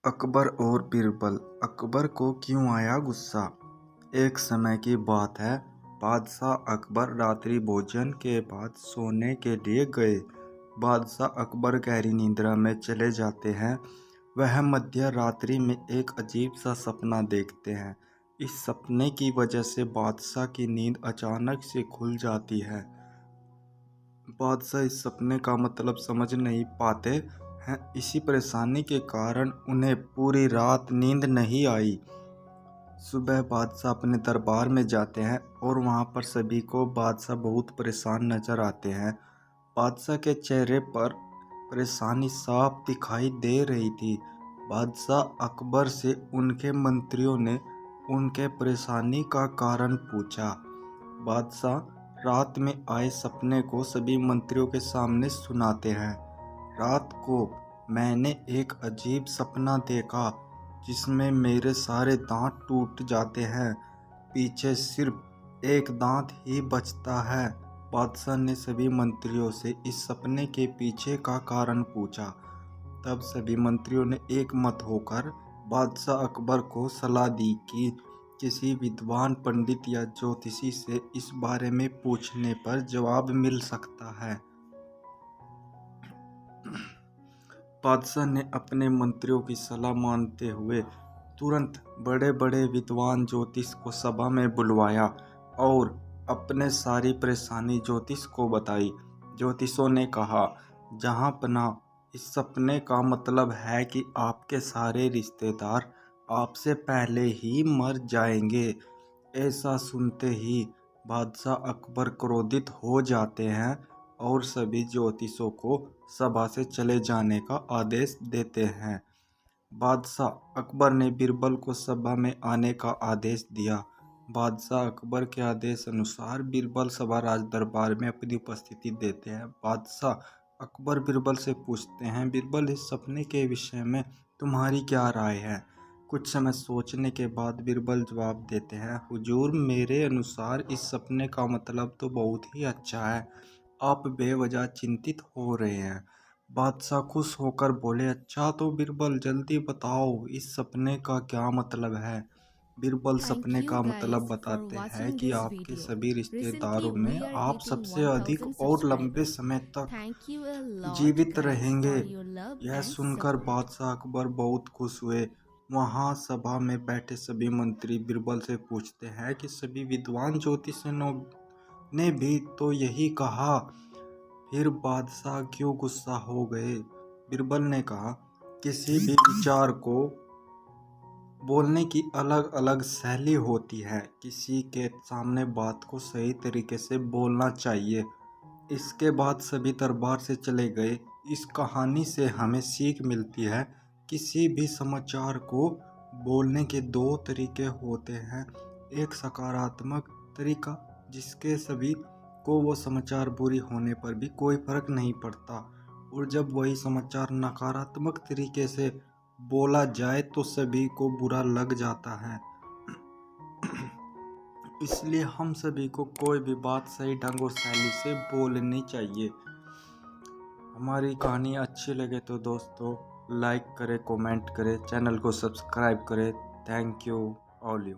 अकबर और बीरबल। अकबर को क्यों आया गुस्सा। एक समय की बात है। बादशाह अकबर रात्रि भोजन के बाद सोने के लिए गए। बादशाह अकबर गहरी निद्रा में चले जाते हैं। वह मध्य रात्रि में एक अजीब सा सपना देखते हैं। इस सपने की वजह से बादशाह की नींद अचानक से खुल जाती है। बादशाह इस सपने का मतलब समझ नहीं पाते हैं। इसी परेशानी के कारण उन्हें पूरी रात नींद नहीं आई। सुबह बादशाह अपने दरबार में जाते हैं और वहां पर सभी को बादशाह बहुत परेशान नजर आते हैं। बादशाह के चेहरे पर परेशानी साफ दिखाई दे रही थी। बादशाह अकबर से उनके मंत्रियों ने उनके परेशानी का कारण पूछा। बादशाह रात में आए सपने को सभी मंत्रियों के सामने सुनाते हैं। रात को मैंने एक अजीब सपना देखा जिसमें मेरे सारे दांत टूट जाते हैं। पीछे सिर्फ एक दांत ही बचता है। बादशाह ने सभी मंत्रियों से इस सपने के पीछे का कारण पूछा। तब सभी मंत्रियों ने एक मत होकर बादशाह अकबर को सलाह दी कि किसी विद्वान पंडित या ज्योतिषी से इस बारे में पूछने पर जवाब मिल सकता है। बादशाह ने अपने मंत्रियों की सलाह मानते हुए तुरंत बड़े बड़े विद्वान ज्योतिष को सभा में बुलवाया और अपने सारी परेशानी ज्योतिष को बताई। ज्योतिषों ने कहा, जहां पना इस सपने का मतलब है कि आपके सारे रिश्तेदार आपसे पहले ही मर जाएंगे। ऐसा सुनते ही बादशाह अकबर क्रोधित हो जाते हैं और सभी ज्योतिषों को सभा से चले जाने का आदेश देते हैं। बादशाह अकबर ने बीरबल को सभा में आने का आदेश दिया। बादशाह अकबर के आदेश अनुसार बीरबल सभा राज दरबार में अपनी उपस्थिति देते हैं। बादशाह अकबर बीरबल से पूछते हैं, बीरबल, इस सपने के विषय में तुम्हारी क्या राय है। कुछ समय सोचने के बाद बीरबल जवाब देते हैं, हुजूर, मेरे अनुसार इस सपने का मतलब तो बहुत ही अच्छा है। आप बेवजह चिंतित हो रहे हैं। बादशाह खुश होकर बोले, अच्छा तो बीरबल जल्दी बताओ इस सपने का क्या मतलब है। बीरबल Thank सपने you का मतलब guys for बताते हैं watching कि this आपके video. सभी Recently, रिश्तेदारों में we are आप hitting सबसे अधिक 1000 और लंबे subscribers. समय तक Thank you a lot जीवित guys रहेंगे। for your love यह and सुनकर support. बादशाह अकबर बहुत खुश हुए। वहां सभा में बैठे सभी मंत्री बीरबल से पूछते हैं कि सभी विद्वान ज्योतिषियों ने भी तो यही कहा, फिर बादशाह क्यों गुस्सा हो गए। बीरबल ने कहा, किसी भी विचार को बोलने की अलग अलग शैली होती है। किसी के सामने बात को सही तरीके से बोलना चाहिए। इसके बाद सभी दरबार से चले गए। इस कहानी से हमें सीख मिलती है, किसी भी समाचार को बोलने के दो तरीके होते हैं। एक सकारात्मक तरीका जिसके सभी को वो समाचार बुरी होने पर भी कोई फर्क नहीं पड़ता, और जब वही समाचार नकारात्मक तरीके से बोला जाए तो सभी को बुरा लग जाता है। इसलिए हम सभी को कोई भी बात सही ढंग और शैली से बोलनी चाहिए। हमारी कहानी अच्छी लगे तो दोस्तों लाइक करें, कमेंट करें, चैनल को सब्सक्राइब करें। Thank you all you.